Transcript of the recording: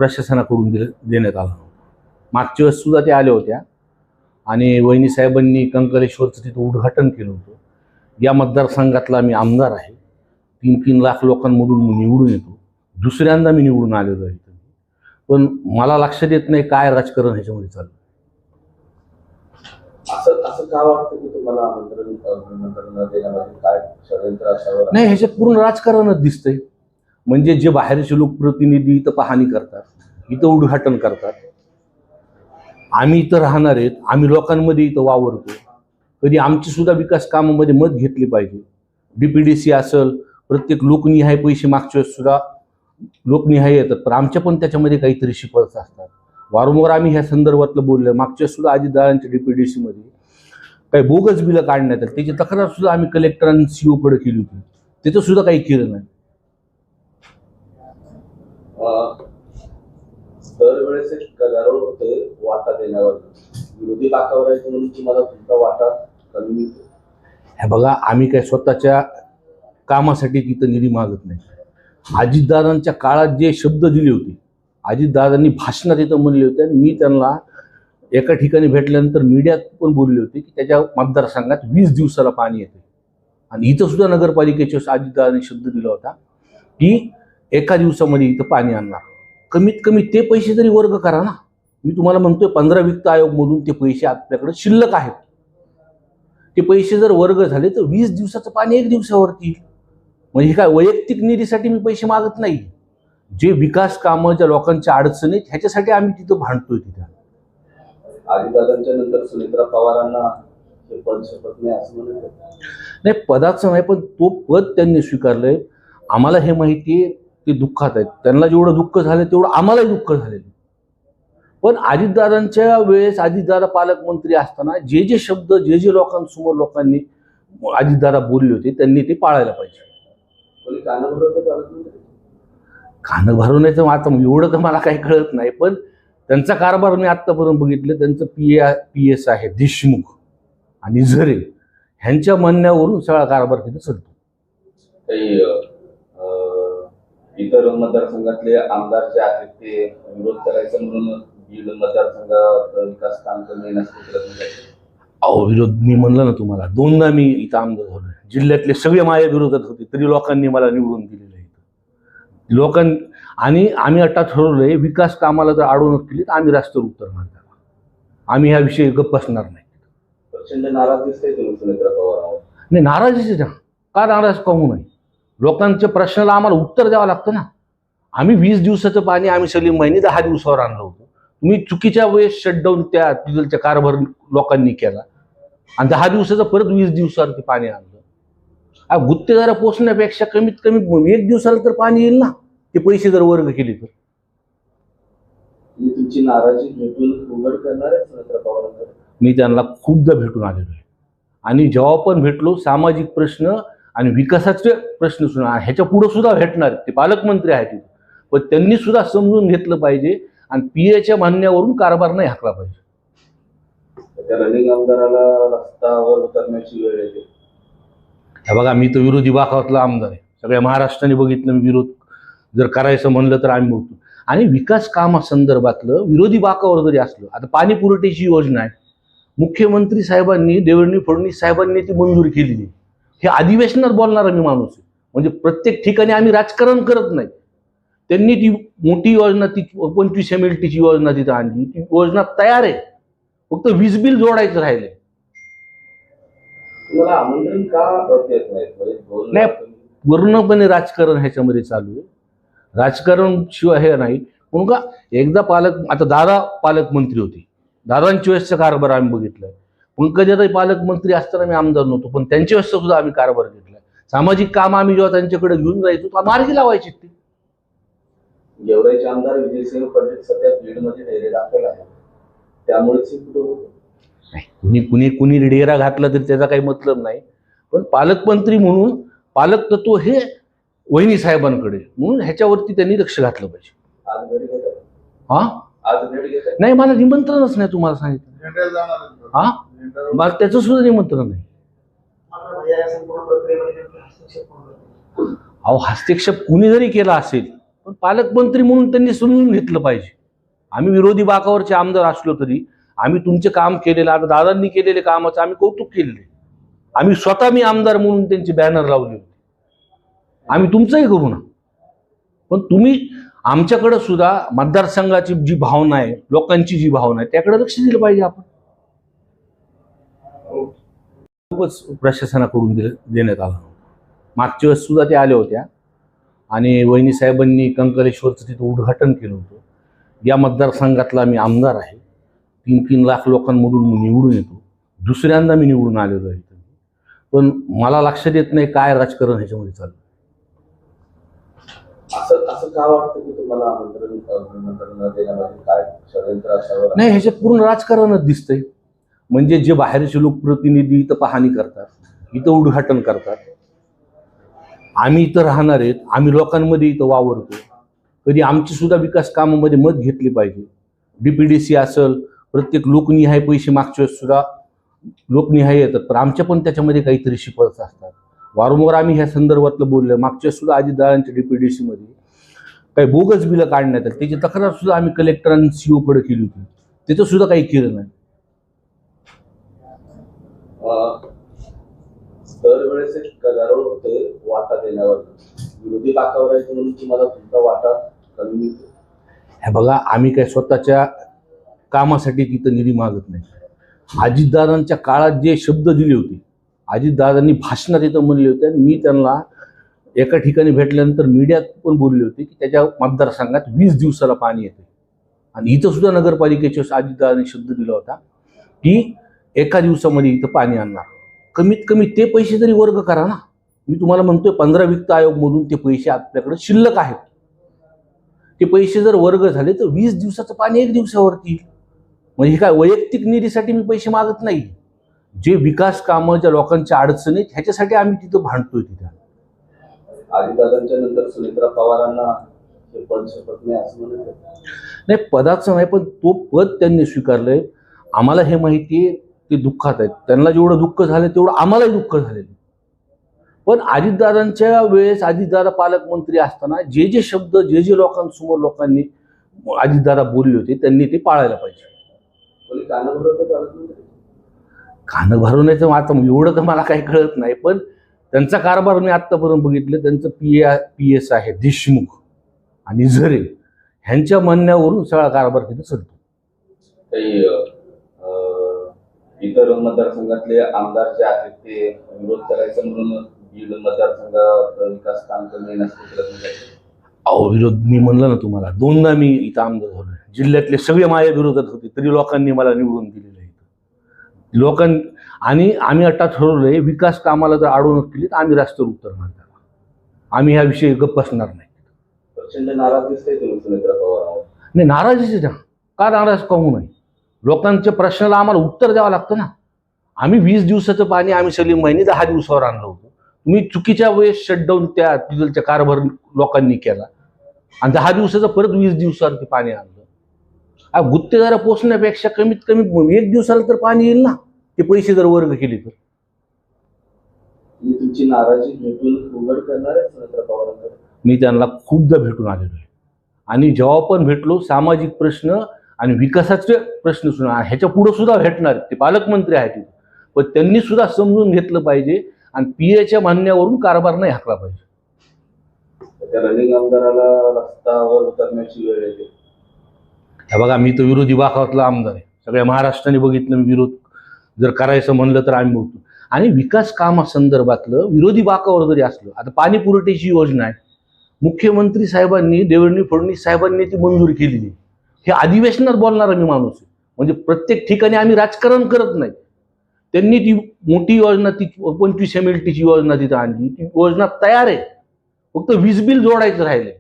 प्रशासनाकडून देण्यात आला. मागच्या वेळेस सुद्धा त्या आल्या होत्या आणि वहिनी साहेबांनी कंकलेश्वरचं तिथं उद्घाटन केलं होतं. या मतदारसंघातला मी आमदार आहे, 3-3 लाख लोकांमधून मी निवडून येतो, दुसऱ्यांदा मी निवडून आलेलो आहे. पण मला लक्षात येत नाही काय राजकारण ह्याच्यामध्ये चाललं. असं का वाटतं की तुम्हाला आमंत्रण देण्यामध्ये काय षडयंत्र असावं? नाही, ह्याच्यात पूर्ण राजकारणच दिसतंय. म्हणजे जे बाहेरचे लोकप्रतिनिधी इथं पाहणी करतात, इथं उद्घाटन करतात, आम्ही इथं राहणार आहेत, आम्ही लोकांमध्ये इथं वावरतो, कधी आमची सुद्धा विकास कामामध्ये मत घेतली पाहिजे. DPDC असेल, प्रत्येक लोकनिहाय पैसे मागच्या वेळेस सुद्धा लोकनिहाय येतात, पण आमच्या पण त्याच्यामध्ये काहीतरी शिफारस असतात. वारंवार आम्ही ह्या संदर्भातलं बोललो. मागच्या सुद्धा अजितदादांच्या DPDC मध्ये काही बोगस बिलं काढण्यात आली, त्याची तक्रार सुद्धा आम्ही कलेक्टर आणि CO कडे केली होती, तिथं सुद्धा काही केलं नाही. दरवेळेस एक गदारोळ होते वाटा देण्यावर, विरोधी बाकावर आहे म्हणून तुम्हाला तुमचा वाटा कमी मिळतो. हे बघा, आम्ही काय स्वतःच्या कामासाठी तिथं निधी मागत नाही. अजितदादांच्या काळात जे शब्द दिले होते, अजितदादांनी भाषणात इथं म्हणले होते, आणि मी त्यांना एका ठिकाणी भेटल्यानंतर मीडियात पण बोलले होते की त्याच्या मतदारसंघात 20 दिवसाला पाणी येते. आणि इथं सुद्धा नगरपालिकेच्या अजितदादांनी शब्द दिला होता की एका दिवसामध्ये इथं पाणी आणणार. कमीत कमी ते पैसे तरी वर्ग करा ना. मी तुम्हाला म्हणतोय 15 वित्त आयोगमधून ते पैसे आपल्याकडे शिल्लक आहेत. ते पैसे जर वर्ग झाले तर 20 दिवसाचं पाणी 1 दिवसावरती येईल. म्हणजे काय वैयक्तिक निधीसाठी मी पैसे मागत नाही. जे विकास कामं, ज्या लोकांच्या अडचणी आहेत, ह्याच्यासाठी आम्ही तिथं भांडतोय. तिथं अजितदादांच्या नंतर सुनेत्रा पवारांना पद शपथ नाही असं म्हणत नाही, पदाचं नाही, पण तो पद त्यांनी स्वीकारलंय. आम्हाला हे माहिती आहे ते दुःखात आहेत. त्यांना जेवढं दुःख झालं तेवढं आम्हालाही दुःख झालेलं. पण अजितदादांच्या वेळेस अजितदादा पालकमंत्री असताना जे जे शब्द जे लोकांसमोर लोकांनी अजितदादा बोलले होते त्यांनी ते पाळायला पाहिजे. कानं भरवण्याचं आता एवढं तर मला काही कळत नाही, पण त्यांचा कारभार मी आत्तापर्यंत बघितलं. त्यांचं PS आहे देशमुख आणि झरे, ह्यांच्या म्हणण्यावरून सगळा कारभार तिथे चालतो. काही इतर मतदारसंघातले आमदार जे आहेत ते विरोध करायचं म्हणून बीड मतदारसंघात विकास काम कमी येण्यासाठी प्रयत्न करतात. अहो, विरोध मी म्हणलं ना तुम्हाला, 2दा मी इथं आमदार झालो. जिल्ह्यातले सगळे माझ्या विरोधात होते, तरी लोकांनी मला निवडून दिलेलं आहे. आणि आम्ही आता ठरवलंय विकास कामाला जर अडवणूक केली तर आम्ही रस्त्यावर उतरणार. आम्ही ह्या विषयी गप्प बसणार नाही. प्रचंड नाराज दिसतंय तुम्ही सुनेत्रा पवारांवर. नाही, नाराजीच ना, का नाराज कहू नाही. लोकांच्या प्रश्नाला आम्हाला उत्तर द्यावं लागतं ना. आम्ही 20 दिवसाचं पाणी आम्ही सलीम भाईंनी 10 दिवसावर आणलं होतं. तुम्ही चुकीच्या वेळेस शटडाऊन त्या डिझेलच्या कारभार लोकांनी केला आणि 10 दिवसाचं परत 20 दिवसावरती पाणी आणलं. गुत्तेदारा पोचण्यापेक्षा कमीत कमी 1 दिवसाला तर पाणी येईल ना, ते पैसे जर वर्ग केले तर. तुमची नाराजी भेटून उघड करणार आहे सुनेत्रा पवारांकडे? मी त्यांना खूपदा भेटून आलेलो आहे आणि जेव्हा पण भेटलो सामाजिक प्रश्न आणि विकासाचे प्रश्न सुद्धा ह्याच्या पुढे सुद्धा भेटणार. ते पालकमंत्री आहेत, पण त्यांनी सुद्धा समजून घेतलं पाहिजे आणि PAच्या म्हणण्यावरून कारभार नाही हाकला पाहिजे. त्या रनिंग आमदाराला रस्त्यावर उतरण्याची वेळ येते. हे बघा, मी तर विरोधी बाकातला आमदार आहे. सगळ्या महाराष्ट्राने बघितलं. मी विरोध जर करायचं म्हणलं तर आम्ही बघतो. आणि विकास कामासंदर्भातलं विरोधी बाकावर जरी असलं, आता पाणी पुरवठ्याची योजना आहे, मुख्यमंत्री साहेबांनी, देवेंद्र फडणवीस साहेबांनी ती मंजूर केलेली. हे अधिवेशनात बोलणारा मी माणूस आहे. म्हणजे प्रत्येक ठिकाणी आम्ही राजकारण करत नाही. त्यांनी ती मोठी योजना, ती 25 MLTची योजना तिथं आणली. ती योजना तयार आहे, फक्त वीज बिल जोडायचं राहिले. तुम्हाला आमंत्रण का देत नाही, पूर्णपणे राजकारण ह्याच्यामध्ये चालू आहे. राजकारण शिवाय हे नाही. म्हणून का एकदा आता दादा पालकमंत्री होते, दादांच्या वेळेसचा कारभार आम्ही बघितलाय. पंकजाताई पालकमंत्री असताना मी आमदार नव्हतो, पण त्यांच्या वेळेस सुद्धा आम्ही कारभार घेतलाय. सामाजिक काम आम्ही जेव्हा त्यांच्याकडे घेऊन जायचो तर मार्गी लावायचे. ते गेवराईचे आमदार विजयसिंह पंडित सध्या बीडमध्ये डेरे दाखल आहे, त्यामुळेच कुणी डेरा घातला तरी त्याचा काही मतलब नाही. पण पालकमंत्री म्हणून पालक तत्व हे वहिनी साहेबांकडे, म्हणून ह्याच्यावरती त्यांनी लक्ष घातलं पाहिजे. आज भेट घेतात? हा, आज भेट घेतात? नाही, मला निमंत्रणच नाही. तुम्हाला सांगितलं, हा, मला त्याचं सुद्धा निमंत्रण नाही. अहो, हस्तक्षेप कुणी जरी केला असेल पण पालकमंत्री म्हणून त्यांनी समजून घेतलं पाहिजे. आम्ही विरोधी बाकावरचे आमदार असलो तरी आम्ही तुमचे काम केलेलं, आता दादांनी केलेले कामाचं आम्ही कौतुक केलेले. आम्ही स्वतः मी आमदार म्हणून त्यांचे बॅनर लावले होते. आम्ही तुमचंही करू ना, पण तुम्ही आमच्याकडे सुद्धा मतदारसंघाची जी भावना आहे, लोकांची जी भावना आहे, त्याकडे लक्ष दिलं पाहिजे. आपण खूपच प्रशासनाकडून देण्यात आलं. मागच्या वेळेस सुद्धा ते आल्या होत्या आणि वहिनी साहेबांनी कंकलेश्वरचं तिथं उद्घाटन केलं होतं. या मतदारसंघातला मी आमदार आहे. 3-3 लाख लोकांमधून मी निवडून येतो. दुसऱ्यांदा मी निवडून आलेलो आहे. पण मला लक्षात येत नाही काय राजकारण ह्याच्यामध्ये चालू. असं का वाटतं की तुम्हाला आमंत्रण देण्यामध्ये काय षडयंत्र असावं? नाही, ह्याच्यात पूर्ण राजकारणच दिसतंय. म्हणजे जे बाहेरचे लोकप्रतिनिधी इथं पाहणी करतात, इथं उद्घाटन करतात. आम्ही इथं राहणार आहेत, आम्ही लोकांमध्ये इथं वावरतो. कधी आमची सुद्धा विकास कामामध्ये मत घेतली पाहिजे. DPDC असेल, प्रत्येक लोकनिहाय पैसे मागच्या वेळेस सुद्धा लोकनिहाय येतात, पण आमच्या पण त्याच्यामध्ये काहीतरी शिफारस असतात. वारंवार आम्ही ह्या संदर्भातलं बोललो. मागच्या सुद्धा अजितदादांच्या DPDC मध्ये काही बोगस बिलं काढण्यात आली, त्याची तक्रार सुद्धा आम्ही कलेक्टर आणि CO कडे केली होती. त्याचं सुद्धा काही केलं नाही. दरवेळेस एक गदारोळ होते वाटा देण्यावर. विरोधी बाकावर आहे म्हणून तुम्हाला तुमचा वाटा कमी मिळतो. हे बघा, आम्ही काय स्वतःच्या कामासाठी तिथं निधी मागत नाही. अजितदादांच्या काळात जे शब्द दिले होते, अजितदादांनी भाषणात इथं म्हणले होते, आणि मी त्यांना एका ठिकाणी भेटल्यानंतर मीडियात पण बोलले होते की त्याच्या मतदारसंघात 20 दिवसाला पाणी येते. आणि इथं सुद्धा नगरपालिकेच्या अजितदादांनी शब्द दिला होता की एका दिवसामध्ये इथं पाणी आणणार. कमीत कमी ते पैसे तरी वर्ग करा ना. मी तुम्हाला म्हणतोय 15 वित्त आयोगमधून ते पैसे आपल्याकडे शिल्लक आहेत. ते पैसे जर वर्ग झाले तर 20 दिवसाचं पाणी 1 दिवसावरती येईल. म्हणजे काय वैयक्तिक निधीसाठी मी पैसे मागत नाही. जे विकास कामं, ज्या लोकांच्या अडचणी आहेत, ह्याच्यासाठी आम्ही तिथं भांडतोय. तिथं अजितदादांच्या नंतर सुनेत्रा पवारांना हे पद शपथ नाही असं म्हणत नाही, पदाचं नाही, पण तो पद त्यांनी स्वीकारलंय. आम्हाला हे माहिती आहे ते दुःखात आहेत. त्यांना जेवढं दुःख झालं तेवढं आम्हालाही दुःख झालेलं. पण अजितदादांच्या वेळेस अजितदादा पालकमंत्री असताना जे जे शब्द जे लोकांसमोर लोकांनी अजितदादा बोलले होते त्यांनी ते पाळायला पाहिजे. कानं भरवण्याचं आता एवढं तर मला काही कळत नाही, पण त्यांचा कारभार मी आत्तापर्यंत बघितलं. त्यांचं PS आहे देशमुख आणि झरे, ह्यांच्या म्हणण्यावरून सगळा कारभार तिथे चालतो. काही इतर मतदारसंघातले आमदार जे आहेत ते विरोध करायचं म्हणून बीड मतदारसंघात विकास काम कमी नसते प्रयत्न करतात. अहो, विरोध मी म्हणलं ना तुम्हाला, 2दा मी इथं आमदार झालो. जिल्ह्यातले सगळे माझ्या विरोधात होते, तरी लोकांनी मला निवडून दिलेलं आहे. आणि आम्ही आता ठरवलंय, विकास कामाला जर अडवणूक केली तर आम्ही रस्त्यावर उतरणार. आम्ही ह्या विषयी गप्प बसणार नाही. प्रचंड नाराज दिसतंय तुम्ही सुनेत्रा पवारांवर. नाही, नाराजीच ना. का नाराज का होऊ नये? लोकांच्या प्रश्नाला आम्हाला उत्तर द्यावं लागतं ना. आम्ही 20 दिवसाचं पाणी आम्ही सलीम भाईंनी 10 दिवसावर आणलं होतं. तुम्ही चुकीच्या वेळेस शटडाऊन त्या तिथलच्या कारभार लोकांनी केला आणि 10 दिवसाचं परत 20 दिवसावरती पाणी आणलं. गुत्तेदारा पोचण्यापेक्षा कमीत कमी 1 दिवसाला तर पाणी येईल ना, ते पैसे जर वर्ग केले तर. तुम्ही तुमची नाराजी भेटून उघड करणार आहे सुनेत्रा पवारांकडे? मी त्यांना खूपदा भेटून आलेलो आहे आणि जेव्हा पण भेटलो सामाजिक प्रश्न आणि विकासाचे प्रश्न सुद्धा ह्याच्या पुढे सुद्धा भेटणार. ते पालकमंत्री आहेत, पण त्यांनी सुद्धा समजून घेतलं पाहिजे आणि PAच्या म्हणण्यावरून कारभार नाही हाकला पाहिजे. त्या रनिंग आमदाराला रस्त्यावर उतरण्याची वेळ येते. हे बघा, मी तर विरोधी बाकातला आमदार आहे. सगळ्या महाराष्ट्राने बघितलं. मी विरोध जर करायचं म्हणलं तर आम्ही बोलतो. आणि विकास कामासंदर्भातलं विरोधी बाकावर जरी असलं, आता पाणी पुरवठ्याची योजना आहे, मुख्यमंत्री साहेबांनी, देवेंद्र फडणवीस साहेबांनी ती मंजूर केलेली. हे अधिवेशनात बोलणारा मी माणूस आहे. म्हणजे प्रत्येक ठिकाणी आम्ही राजकारण करत नाही. त्यांनी ती मोठी योजना, ती 25 MLTची योजना तिथं आणली. ती योजना तयार आहे, फक्त वीज बिल जोडायचं राहिले.